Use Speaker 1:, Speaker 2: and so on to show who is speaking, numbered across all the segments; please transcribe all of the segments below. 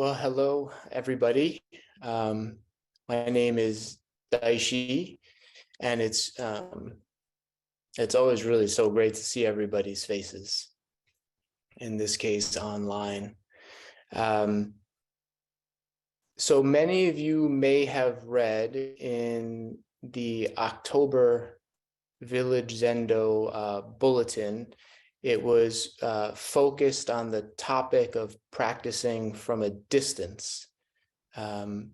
Speaker 1: Well, hello, everybody. My name is Daishi, and it's always really so great to see everybody's faces, in this case, online. So many of you may have read in the October Village Zendo bulletin. It was focused on the topic of practicing from a distance. And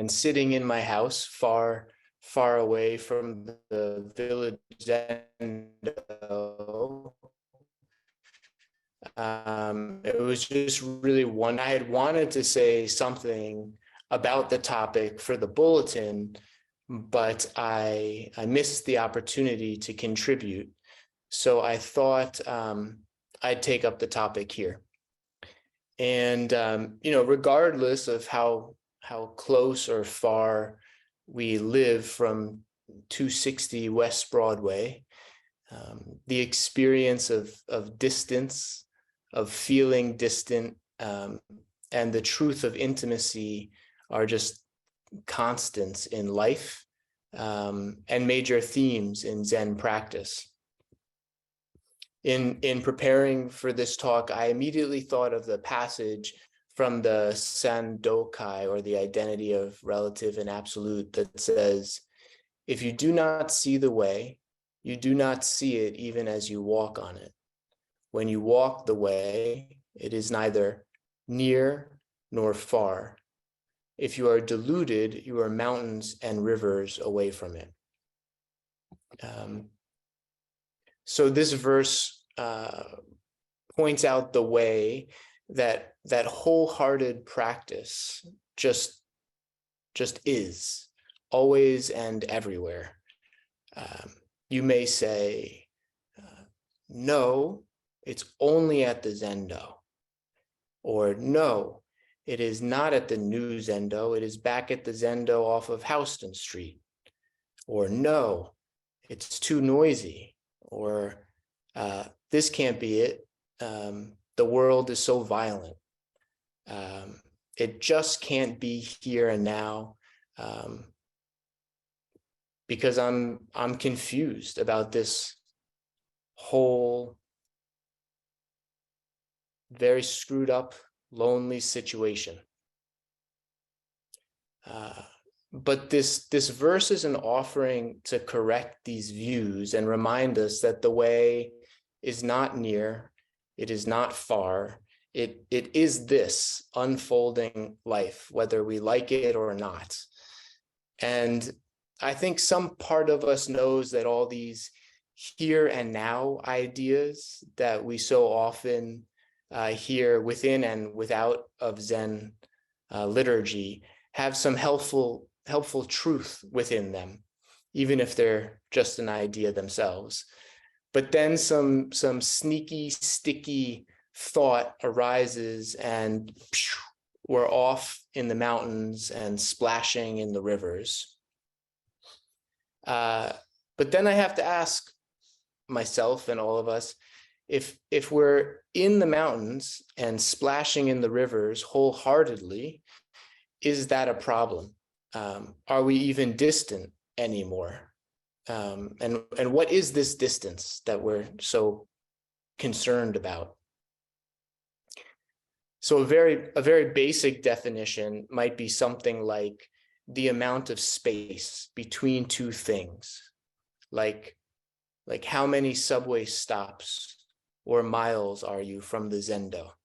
Speaker 1: sitting in my house far away from the Village Zendo, it was just really I had wanted to say something about the topic for the bulletin, but I missed the opportunity to contribute. So I thought I'd take up the topic here. And, regardless of how close or far we live from 260 West Broadway, the experience of distance, of feeling distant, and the truth of intimacy are just constants in life, and major themes in Zen practice. In preparing for this talk, I immediately thought of the passage from the Sandokai, or the identity of relative and absolute, that says, "If you do not see the way, you do not see it even as you walk on it. When you walk the way, it is neither near nor far. If you are deluded, you are mountains and rivers away from it." So this verse points out the way that wholehearted practice just is, always and everywhere. You may say, no, it's only at the Zendo. Or no, it is not at the new Zendo, it is back at the Zendo off of Houston Street. Or no, it's too noisy. Or this can't be it. The world is so violent. It just can't be here and now, because I'm confused about this whole very screwed up, lonely situation. But this verse is an offering to correct these views and remind us that the way is not near, it is not far, it is this unfolding life, whether we like it or not. And I think some part of us knows that all these here and now ideas that we so often hear within and without of Zen liturgy have some helpful truth within them, even if they're just an idea themselves. But then some sneaky, sticky thought arises, and we're off in the mountains and splashing in the rivers. But then I have to ask myself and all of us, if we're in the mountains and splashing in the rivers wholeheartedly, is that a problem? Are we even distant anymore? And what is this distance that we're so concerned about? So a very basic definition might be something like the amount of space between two things, like how many subway stops or miles are you from the Zendo?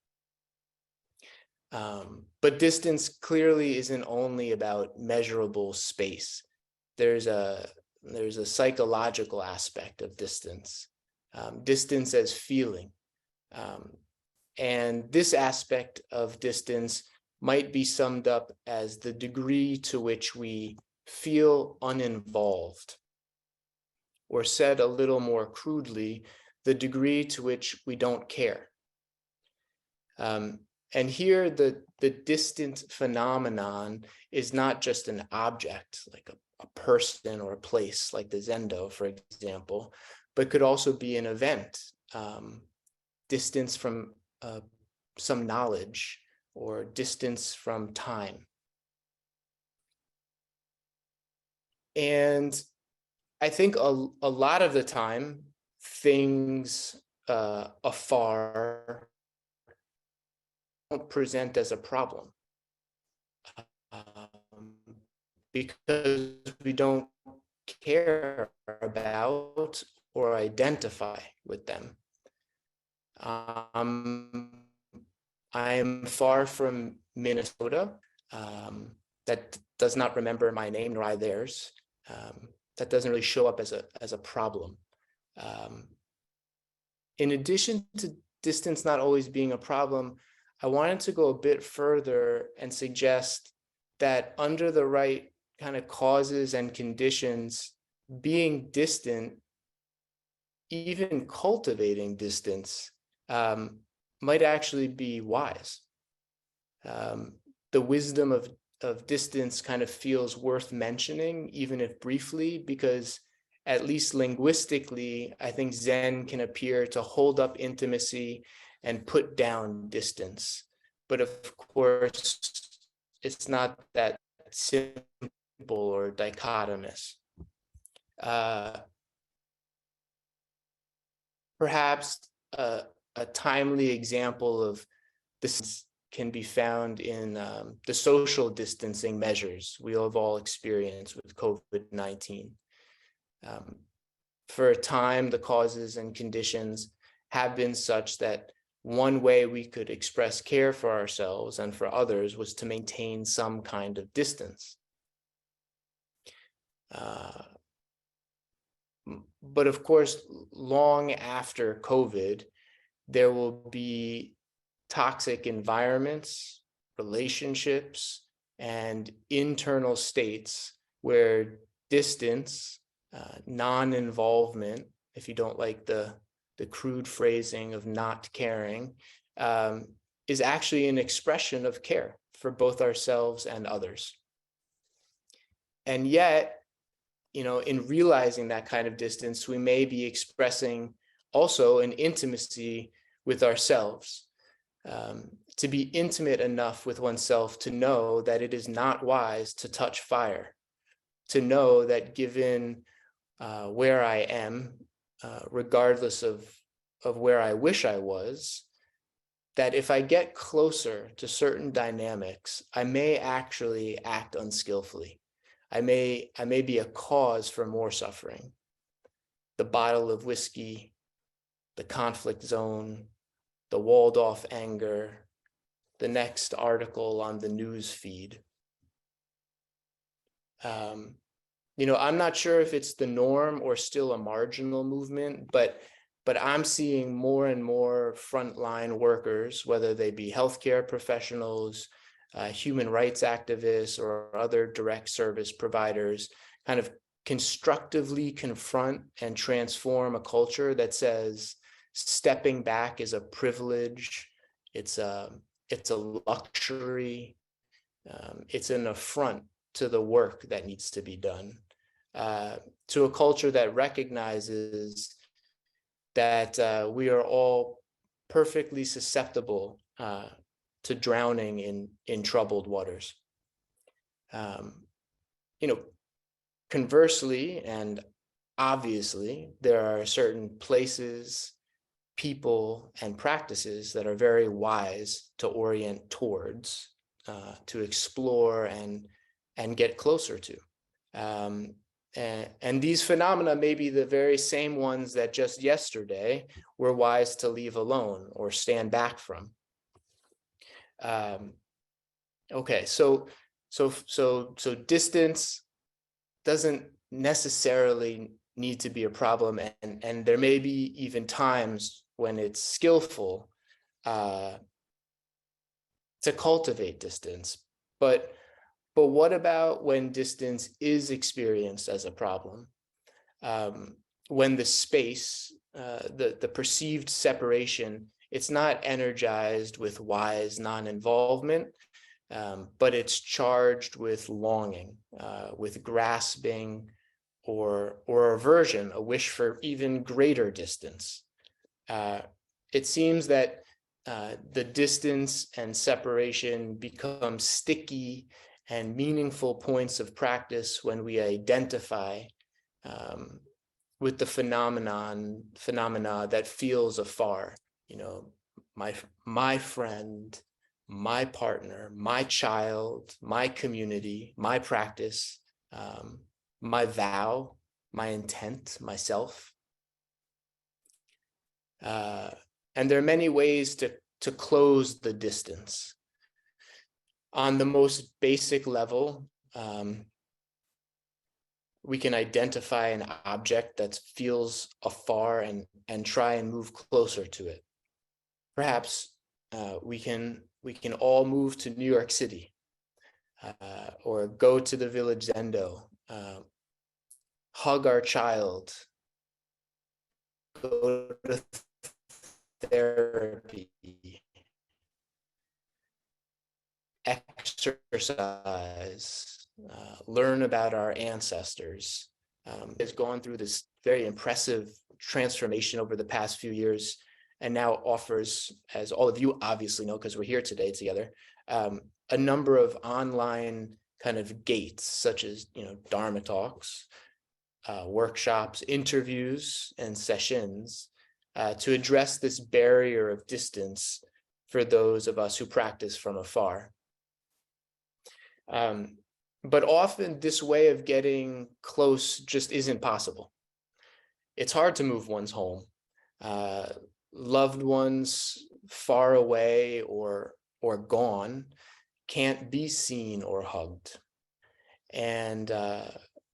Speaker 1: But distance clearly isn't only about measurable space. There's a psychological aspect of distance, distance as feeling. And this aspect of distance might be summed up as the degree to which we feel uninvolved, or said a little more crudely, the degree to which we don't care. And here the distant phenomenon is not just an object, like a person or a place, like the Zendo, for example, but could also be an event, distance from some knowledge or distance from time. And I think a lot of the time, things afar don't present as a problem, because we don't care about or identify with them. I am far from Minnesota. That does not remember my name, nor I theirs. That doesn't really show up as a problem. In addition to distance not always being a problem, I wanted to go a bit further and suggest that under the right kind of causes and conditions, being distant, even cultivating distance, might actually be wise. The wisdom of distance kind of feels worth mentioning, even if briefly, because at least linguistically, I think Zen can appear to hold up intimacy and put down distance. But of course, it's not that simple or dichotomous. Perhaps a timely example of this can be found in the social distancing measures we have all experienced with COVID-19. For a time, the causes and conditions have been such that one way we could express care for ourselves and for others was to maintain some kind of distance. But of course, long after COVID, there will be toxic environments, relationships, and internal states where distance, non-involvement, if you don't like the crude phrasing of not caring, is actually an expression of care for both ourselves and others. And yet, in realizing that kind of distance, we may be expressing also an intimacy with ourselves. To be intimate enough with oneself to know that it is not wise to touch fire, to know that given where I am, regardless of where I wish I was, that if I get closer to certain dynamics, I may actually act unskillfully. I may be a cause for more suffering. The bottle of whiskey, the conflict zone, the walled off anger, the next article on the news feed. I'm not sure if it's the norm or still a marginal movement, but I'm seeing more and more frontline workers, whether they be healthcare professionals, human rights activists, or other direct service providers, kind of constructively confront and transform a culture that says stepping back is a privilege, it's a luxury, it's an affront to the work that needs to be done, to a culture that recognizes that we are all perfectly susceptible to drowning in troubled waters. Conversely, and obviously, there are certain places, people, and practices that are very wise to orient towards, to explore and get closer to. And these phenomena may be the very same ones that just yesterday were wise to leave alone or stand back from. Okay, so distance doesn't necessarily need to be a problem, and there may be even times when it's skillful to cultivate distance. But what about when distance is experienced as a problem? When the space, the perceived separation, it's not energized with wise non-involvement, but it's charged with longing, with grasping, or aversion, a wish for even greater distance. It seems that the distance and separation become sticky and meaningful points of practice when we identify with the phenomena that feels afar. My friend, my partner, my child, my community, my practice, my vow, my intent, myself. And there are many ways to close the distance. On the most basic level, we can identify an object that feels afar and try and move closer to it. Perhaps we can all move to New York City, or go to the Village Zendo, hug our child, go to therapy, exercise, learn about our ancestors. Has gone through this very impressive transformation over the past few years, and now offers, as all of you obviously know because we're here today together, a number of online kind of gates, such as Dharma talks, workshops, interviews, and sessions to address this barrier of distance for those of us who practice from afar. But often this way of getting close just isn't possible. It's hard to move one's home. Loved ones far away or gone can't be seen or hugged. And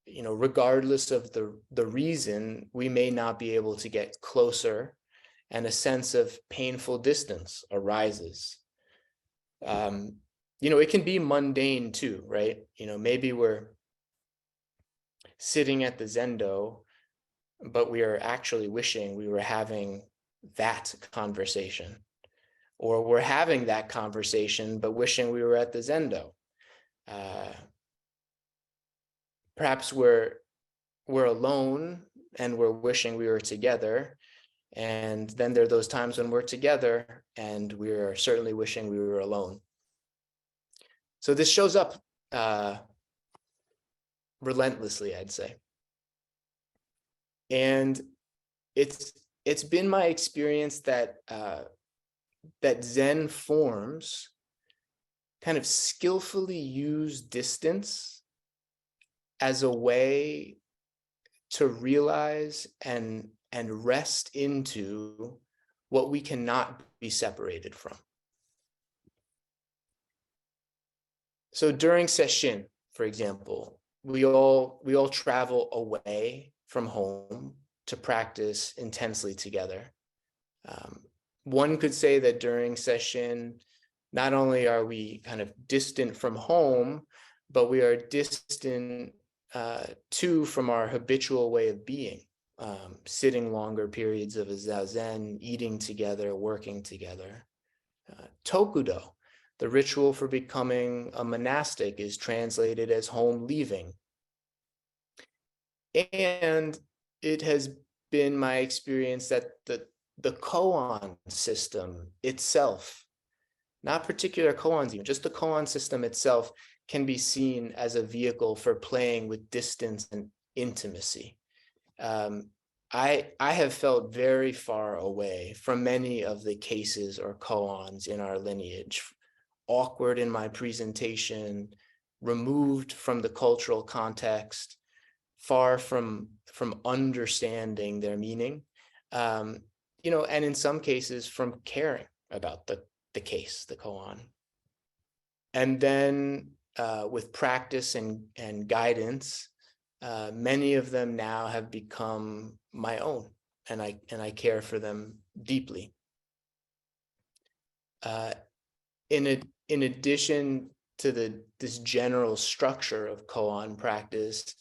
Speaker 1: regardless of the reason, we may not be able to get closer, and a sense of painful distance arises. It can be mundane too, right? Maybe we're sitting at the Zendo, but we are actually wishing we were having that conversation. Or we're having that conversation, but wishing we were at the Zendo. Perhaps we're alone and we're wishing we were together. And then there are those times when we're together and we're certainly wishing we were alone. So this shows up relentlessly, I'd say. And it's been my experience that that Zen forms kind of skillfully use distance as a way to realize and rest into what we cannot be separated from. So during sesshin, for example, we all travel away from home to practice intensely together. One could say that during sesshin, not only are we kind of distant from home, but we are distant too from our habitual way of being, sitting longer periods of a zazen, eating together, working together. Tokudo, the ritual for becoming a monastic, is translated as home leaving. And it has been my experience that the koan system itself, not particular koans even, just the koan system itself, can be seen as a vehicle for playing with distance and intimacy. I have felt very far away from many of the cases or koans in our lineage, awkward in my presentation, removed from the cultural context, far from understanding their meaning, and in some cases from caring about the case, the koan. And then with practice and guidance, many of them now have become my own, and I care for them deeply. In addition to this general structure of koan practice,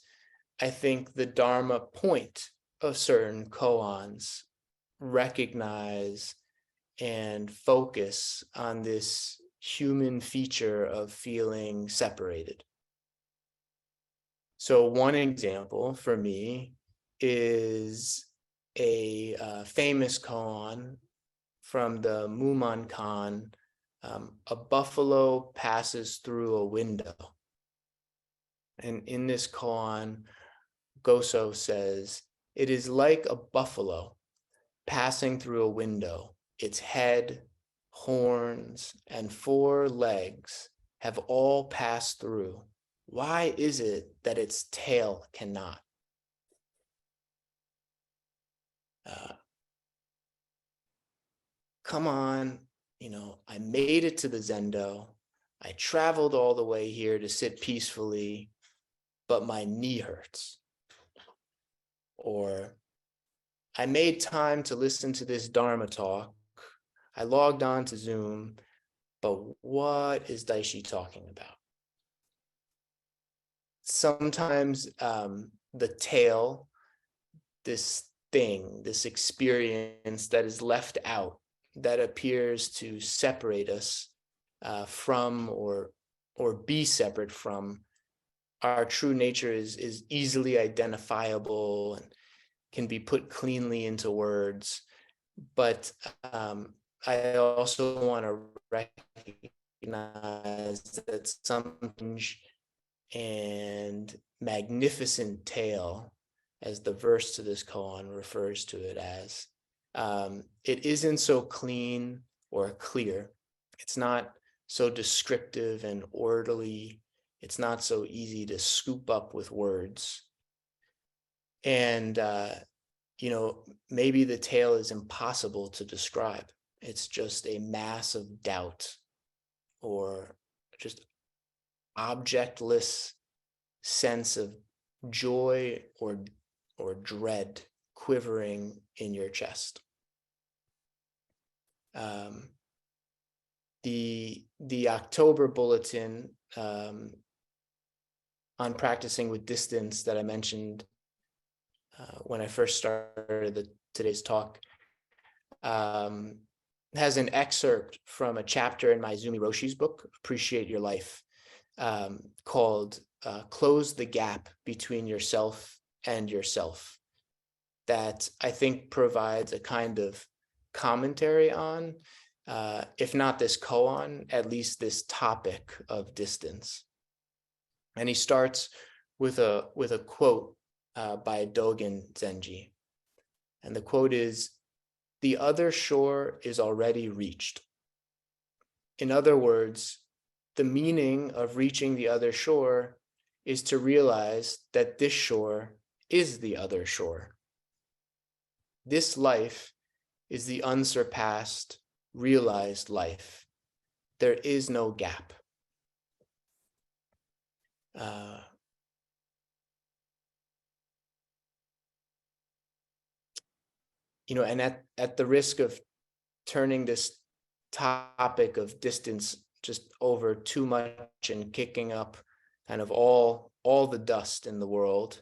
Speaker 1: I think the Dharma point of certain koans recognize and focus on this human feature of feeling separated. So one example for me is a famous koan from the Muman Kan, a buffalo passes through a window. And in this koan, Goso says, it is like a buffalo passing through a window. Its head, horns, and 4 legs have all passed through. Why is it that its tail cannot? Come on, I made it to the Zendo. I traveled all the way here to sit peacefully, but my knee hurts. Or I made time to listen to this Dharma talk. I logged on to Zoom, but what is Daishi talking about? Sometimes the tail, this thing, this experience that is left out, that appears to separate us from or be separate from our true nature, is easily identifiable and can be put cleanly into words. But I also want to recognize that something and magnificent tale, as the verse to this koan refers to it as, it isn't so clean or clear. It's not so descriptive and orderly. It's not so easy to scoop up with words. And, maybe the tale is impossible to describe. It's just a mass of doubt or just objectless sense of joy or dread quivering in your chest. The October bulletin on practicing with distance that I mentioned when I first started today's talk has an excerpt from a chapter in my Izumi Roshi's book, Appreciate Your Life, called Close the Gap Between Yourself and Yourself, that I think provides a kind of commentary on, if not this koan, at least this topic of distance. And he starts with a quote by Dogen Zenji. And the quote is, "The other shore is already reached." In other words, the meaning of reaching the other shore is to realize that this shore is the other shore. This life is the unsurpassed, realized life. There is no gap. And at the risk of turning this topic of distance just over too much and kicking up kind of all the dust in the world,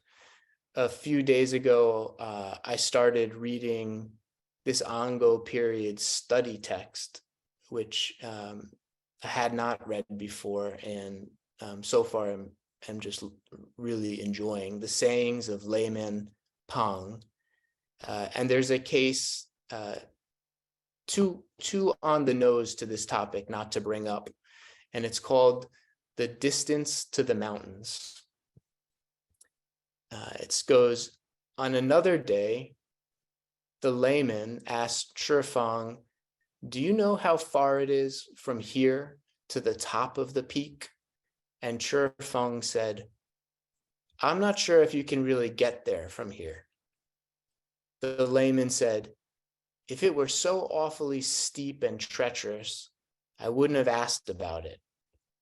Speaker 1: a few days ago, I started reading this Ango period study text, which I had not read before, and so far I'm just really enjoying the sayings of layman Pang. And there's a case too on the nose to this topic not to bring up, and it's called The Distance to the Mountains. It goes, on another day, the layman asked Shifang, "Do you know how far it is from here to the top of the peak?" And Shifang said, "I'm not sure if you can really get there from here." The layman said, "If it were so awfully steep and treacherous, I wouldn't have asked about it."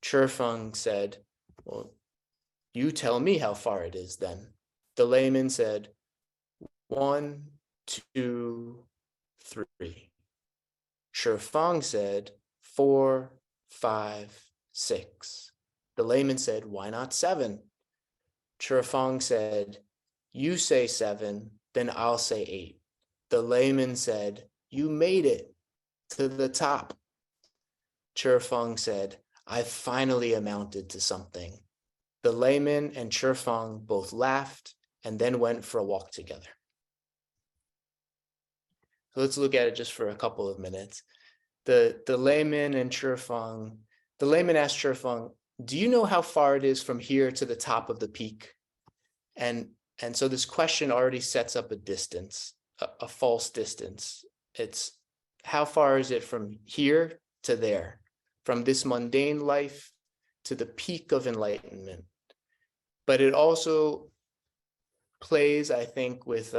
Speaker 1: Shifang said, "Well, you tell me how far it is then." The layman said, 1, 2, 3. Shifang said, 4, 5, 6. The layman said, "Why not 7? Shifang said, "You say 7, then I'll say 8. The layman said, "You made it to the top." Shifang said, "I've finally amounted to something." The layman and Shifang both laughed and then went for a walk together. So let's look at it just for a couple of minutes. The layman and Chifeng, the layman asked Chifeng, do you know how far it is from here to the top of the peak? And so this question already sets up a distance, a false distance. It's how far is it from here to there, from this mundane life to the peak of enlightenment? But it also plays, I think, with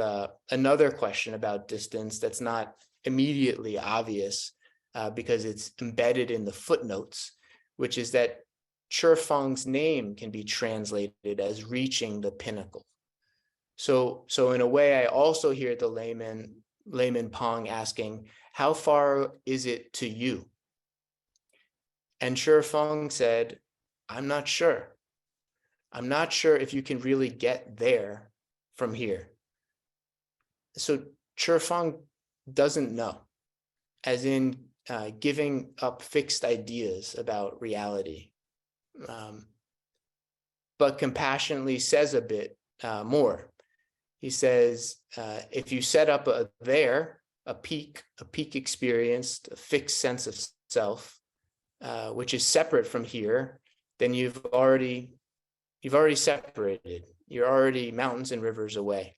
Speaker 1: another question about distance that's not immediately obvious because it's embedded in the footnotes, which is that Chifeng's name can be translated as reaching the pinnacle. So in a way, I also hear the layman Pong asking, how far is it to you? And Chifeng said, I'm not sure. I'm not sure if you can really get there from here. So Chifeng doesn't know, as in giving up fixed ideas about reality, but compassionately says a bit more. He says, if you set up a peak experience, a fixed sense of self, which is separate from here, then you've already separated. You're already mountains and rivers away.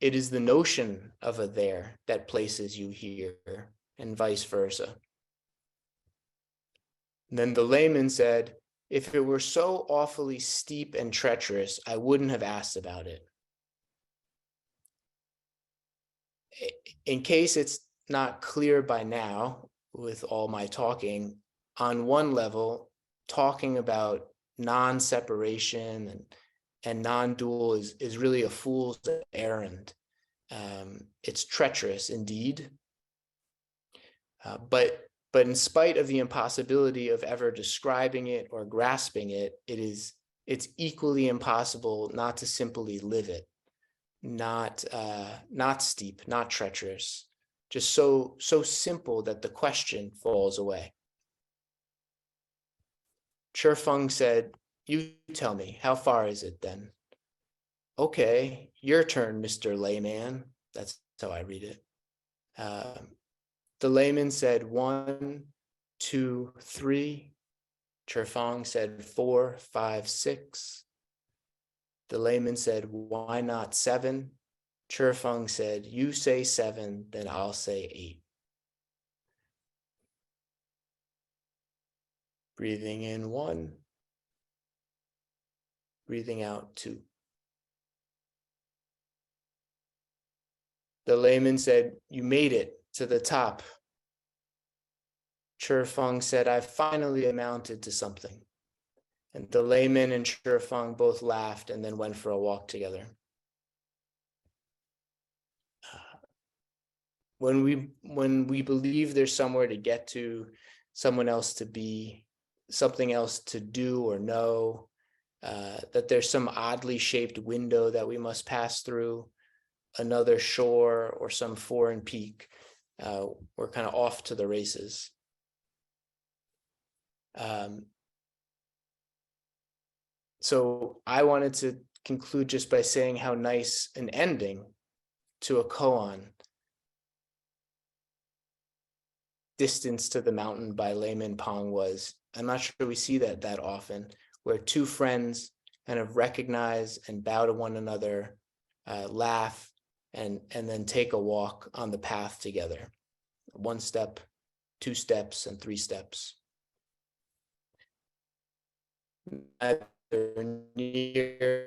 Speaker 1: It is the notion of a there that places you here, and vice versa. And then the layman said, if it were so awfully steep and treacherous, I wouldn't have asked about it. In case it's not clear by now, with all my talking, on one level, talking about non-separation and non-dual is really a fool's errand. It's treacherous indeed, but in spite of the impossibility of ever describing it or grasping it, it's equally impossible not to simply live it, not steep, not treacherous, just so simple that the question falls away. Chifeng said, you tell me, how far is it then? Okay, your turn, Mr. Layman. That's how I read it. The layman said 1, 2, 3. Chifeng said 4, 5, 6. The layman said, why not 7? Chifeng said, you say 7, then I'll say 8. Breathing in 1. Breathing out 2. The layman said, you made it to the top. Chifeng said, I finally amounted to something. And the layman and Chifeng both laughed and then went for a walk together. When we believe there's somewhere to get to, someone else to be, something else to do or know, that there's some oddly shaped window that we must pass through, another shore or some foreign peak, we're kind of off to the races. So I wanted to conclude just by saying how nice an ending to a koan, Distance to the Mountain by Layman Pong, was. I'm not sure we see that often, where two friends kind of recognize and bow to one another, laugh, and then take a walk on the path together. 1 step, 2 steps, and 3 steps. Neither near